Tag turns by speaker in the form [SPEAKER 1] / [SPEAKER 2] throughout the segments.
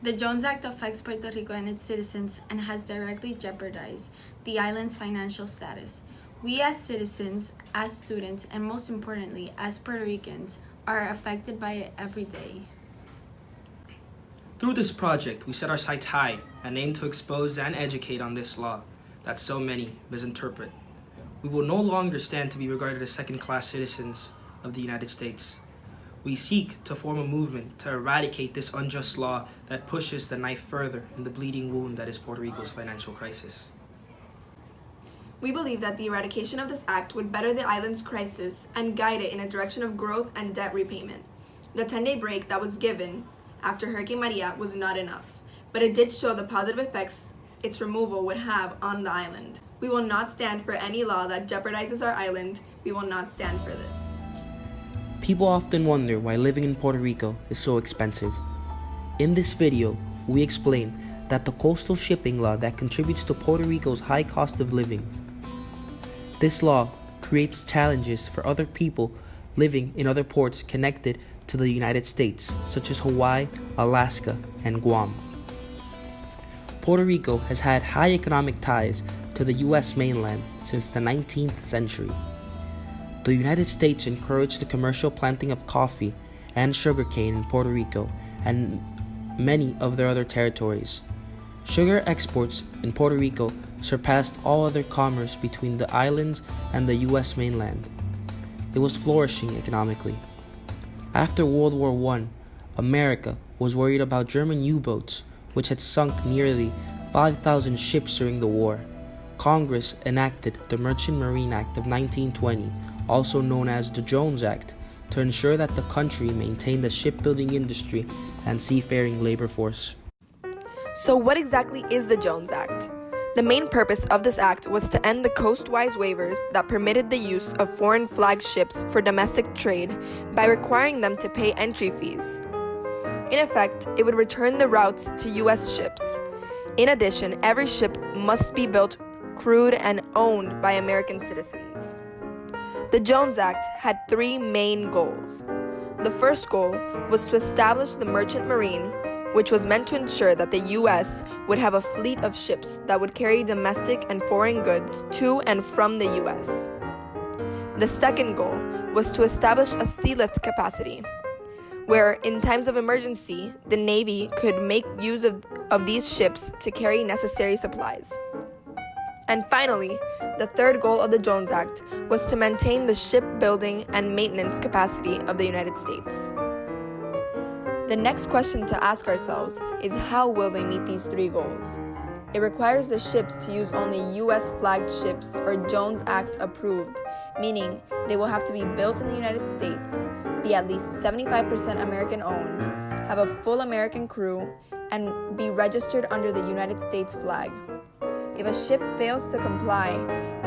[SPEAKER 1] The Jones Act affects Puerto Rico and its citizens and has directly jeopardized the island's financial status. We as citizens, as students, and most importantly, as Puerto Ricans, are affected by it every day.
[SPEAKER 2] Through this project, we set our sights high and aim to expose and educate on this law that so many misinterpret. We will no longer stand to be regarded as second-class citizens of the United States. We seek to form a movement to eradicate this unjust law that pushes the knife further in the bleeding wound that is Puerto Rico's financial crisis.
[SPEAKER 3] We believe that the eradication of this act would better the island's crisis and guide it in a direction of growth and debt repayment. The 10-day break that was given after Hurricane Maria was not enough, but it did show the positive effects its removal would have on the island. We will not stand for any law that jeopardizes our island. We will not stand for this.
[SPEAKER 4] People often wonder why living in Puerto Rico is so expensive. In this video, we explain that the coastal shipping law that contributes to Puerto Rico's high cost of living. This law creates challenges for other people living in other ports connected to the United States, such as Hawaii, Alaska, and Guam. Puerto Rico has had high economic ties to the U.S. mainland since the 19th century. The United States encouraged the commercial planting of coffee and sugarcane in Puerto Rico and many of their other territories. Sugar exports in Puerto Rico surpassed all other commerce between the islands and the U.S. mainland. It was flourishing economically. After World War I, America was worried about German U-boats, which had sunk nearly 5,000 ships during the war. Congress enacted the Merchant Marine Act of 1920, also known as the Jones Act, to ensure that the country maintained the shipbuilding industry and seafaring labor force.
[SPEAKER 3] So what exactly is the Jones Act? The main purpose of this act was to end the coastwise waivers that permitted the use of foreign flag ships for domestic trade by requiring them to pay entry fees. In effect, it would return the routes to U.S. ships. In addition, every ship must be built, crewed, and owned by American citizens. The Jones Act had three main goals. The first goal was to establish the merchant marine, which was meant to ensure that the U.S. would have a fleet of ships that would carry domestic and foreign goods to and from the U.S. The second goal was to establish a sea lift capacity, where in times of emergency, the Navy could make use of these ships to carry necessary supplies. And finally, the third goal of the Jones Act was to maintain the shipbuilding and maintenance capacity of the United States. The next question to ask ourselves is, how will they meet these three goals? It requires the ships to use only U.S. flagged ships or Jones Act approved, meaning they will have to be built in the United States, be at least 75% American owned, have a full American crew, and be registered under the United States flag. If a ship fails to comply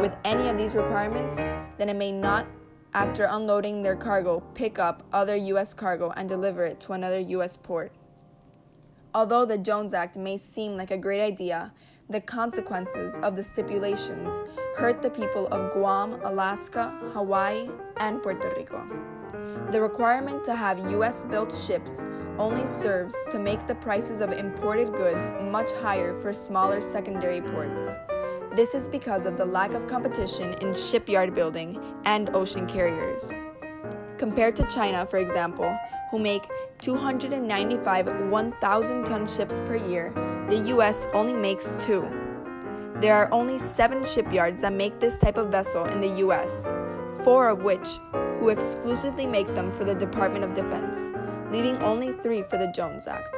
[SPEAKER 3] with any of these requirements, then it may not, after unloading their cargo, pick up other U.S. cargo and deliver it to another U.S. port. Although the Jones Act may seem like a great idea, the consequences of the stipulations hurt the people of Guam, Alaska, Hawaii, and Puerto Rico. The requirement to have U.S.-built ships only serves to make the prices of imported goods much higher for smaller secondary ports. This is because of the lack of competition in shipyard building and ocean carriers. Compared to China, for example, who make 295 1,000-ton ships per year, the U.S. only makes 2. There are only 7 shipyards that make this type of vessel in the U.S., 4 of which who exclusively make them for the Department of Defense, leaving only 3 for the Jones Act.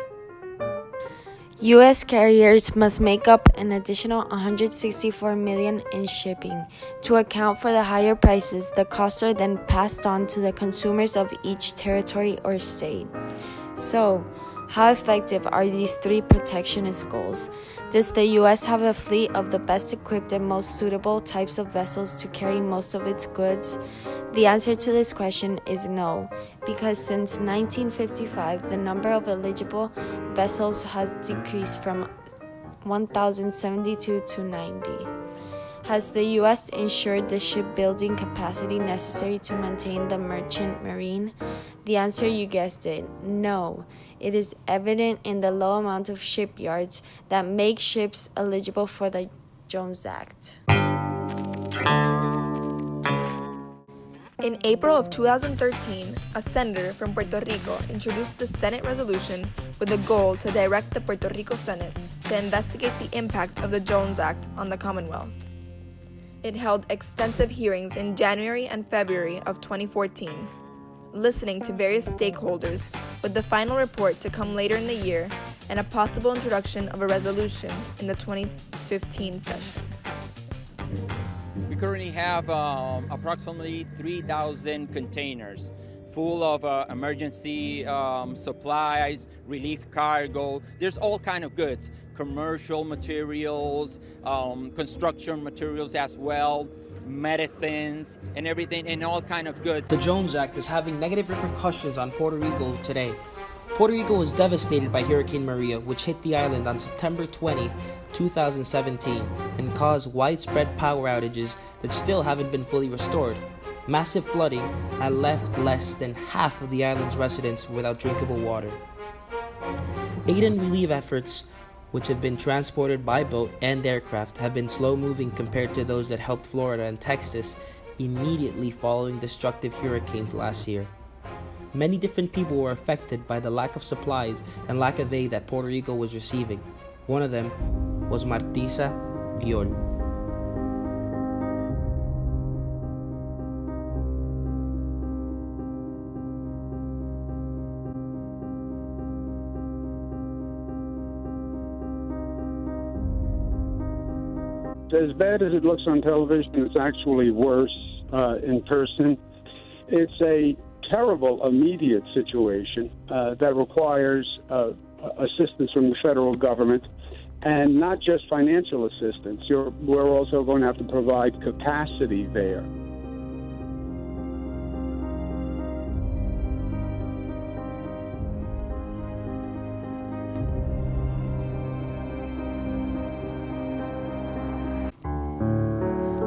[SPEAKER 1] U.S. carriers must make up an additional $164 million in shipping. To account for the higher prices, the costs are then passed on to the consumers of each territory or state. So, how effective are these 3 protectionist goals? Does the U.S. have a fleet of the best equipped and most suitable types of vessels to carry most of its goods? The answer to this question is no, because since 1955, the number of eligible vessels has decreased from 1,072 to 90. Has the U.S. ensured the shipbuilding capacity necessary to maintain the merchant marine? The answer, you guessed it, no. It is evident in the low amount of shipyards that make ships eligible for the Jones Act.
[SPEAKER 3] In April of 2013, a senator from Puerto Rico introduced the Senate resolution with the goal to direct the Puerto Rico Senate to investigate the impact of the Jones Act on the Commonwealth. It held extensive hearings in January and February of 2014, listening to various stakeholders, with the final report to come later in the year and a possible introduction of a resolution in the 2015 session.
[SPEAKER 5] We currently have approximately 3,000 containers full of emergency supplies, relief cargo. There's all kind of goods, commercial materials, construction materials as well, medicines and everything, and all kind of goods.
[SPEAKER 4] The Jones Act is having negative repercussions on Puerto Rico today. Puerto Rico was devastated by Hurricane Maria, which hit the island on September 20, 2017, and caused widespread power outages that still haven't been fully restored. Massive flooding had left less than half of the island's residents without drinkable water. Aid and relief efforts, which have been transported by boat and aircraft, have been slow-moving compared to those that helped Florida and Texas immediately following destructive hurricanes last year. Many different people were affected by the lack of supplies and lack of aid that Puerto Rico was receiving. One of them was Martisa Giol.
[SPEAKER 6] As bad as it looks on television, it's actually worse in person. It's a terrible immediate situation that requires assistance from the federal government, and not just financial assistance. We're also going to have to provide capacity there.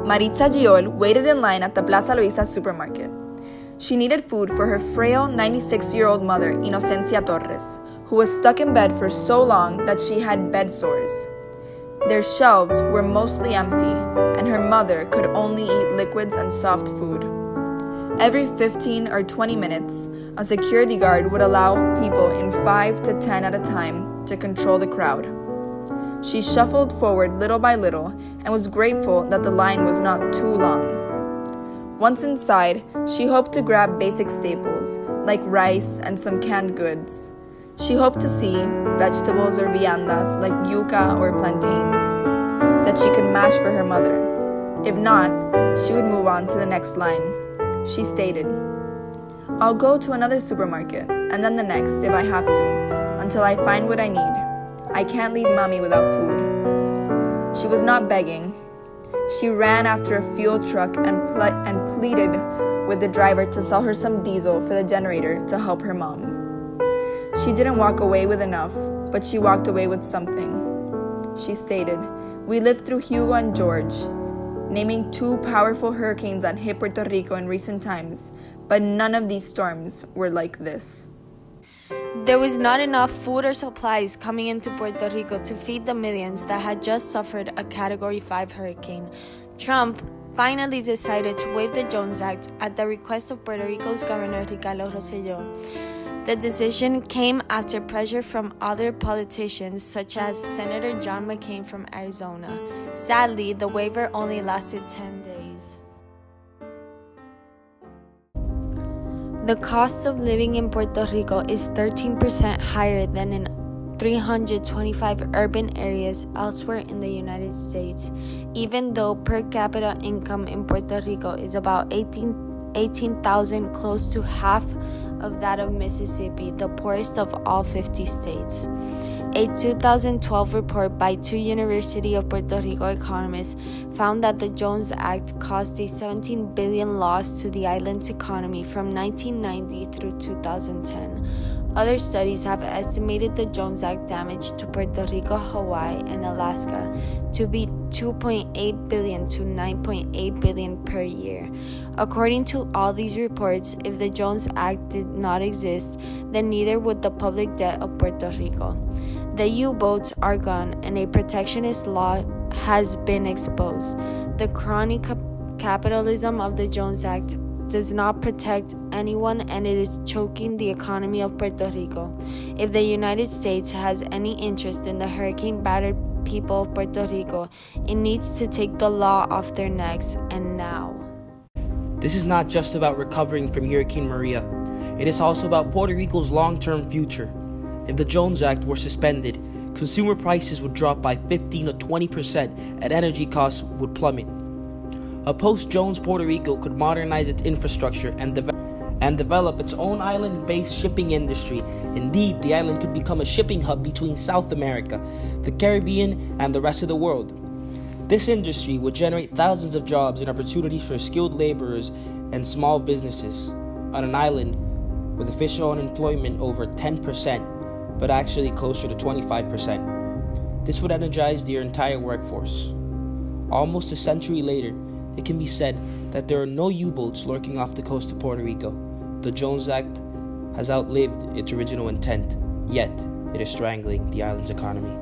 [SPEAKER 3] Maritza Giol waited in line at the Plaza Loíza supermarket. She needed food for her frail 96-year-old mother, Inocencia Torres, who was stuck in bed for so long that she had bed sores. Their shelves were mostly empty, and her mother could only eat liquids and soft food. Every 15 or 20 minutes, a security guard would allow people in 5 to 10 at a time to control the crowd. She shuffled forward little by little and was grateful that the line was not too long. Once inside, she hoped to grab basic staples like rice and some canned goods. She hoped to see vegetables or viandas like yuca or plantains that she could mash for her mother. If not, she would move on to the next line. She stated, "I'll go to another supermarket and then the next if I have to, until I find what I need. I can't leave mommy without food." She was not begging. She ran after a fuel truck and pleaded with the driver to sell her some diesel for the generator to help her mom. She didn't walk away with enough, but she walked away with something. She stated, "We lived through Hugo and George, naming two powerful hurricanes that hit Puerto Rico in recent times, but none of these storms were like this."
[SPEAKER 1] There was not enough food or supplies coming into Puerto Rico to feed the millions that had just suffered a Category 5 hurricane. Trump finally decided to waive the Jones Act at the request of Puerto Rico's Governor Ricardo Rosselló. The decision came after pressure from other politicians, such as Senator John McCain from Arizona. Sadly, the waiver only lasted 10 days. The cost of living in Puerto Rico is 13% higher than in 325 urban areas elsewhere in the United States, even though per capita income in Puerto Rico is about $18,000, close to half of that of Mississippi, the poorest of all 50 states. A 2012 report by two University of Puerto Rico economists found that the Jones Act caused a $17 billion loss to the island's economy from 1990 through 2010. Other studies have estimated the Jones Act damage to Puerto Rico, Hawaii, and Alaska to be 2.8 billion to 9.8 billion per year. According to all these reports, if the Jones Act did not exist, then neither would the public debt of Puerto Rico. The U-boats are gone, and a protectionist law has been exposed. The crony capitalism of the Jones Act does not protect anyone, and it is choking the economy of Puerto Rico. If the United States has any interest in the hurricane-battered people of Puerto Rico, it needs to take the law off their necks, and now.
[SPEAKER 4] This is not just about recovering from Hurricane Maria. It is also about Puerto Rico's long-term future. If the Jones Act were suspended, consumer prices would drop by 15 to 20% and energy costs would plummet. A post-Jones Puerto Rico could modernize its infrastructure and develop its own island-based shipping industry. Indeed, the island could become a shipping hub between South America, the Caribbean, and the rest of the world. This industry would generate thousands of jobs and opportunities for skilled laborers and small businesses on an island with official unemployment over 10%, but actually closer to 25%. This would energize their entire workforce. Almost a century later, it can be said that there are no U-boats lurking off the coast of Puerto Rico. The Jones Act has outlived its original intent, yet it is strangling the island's economy.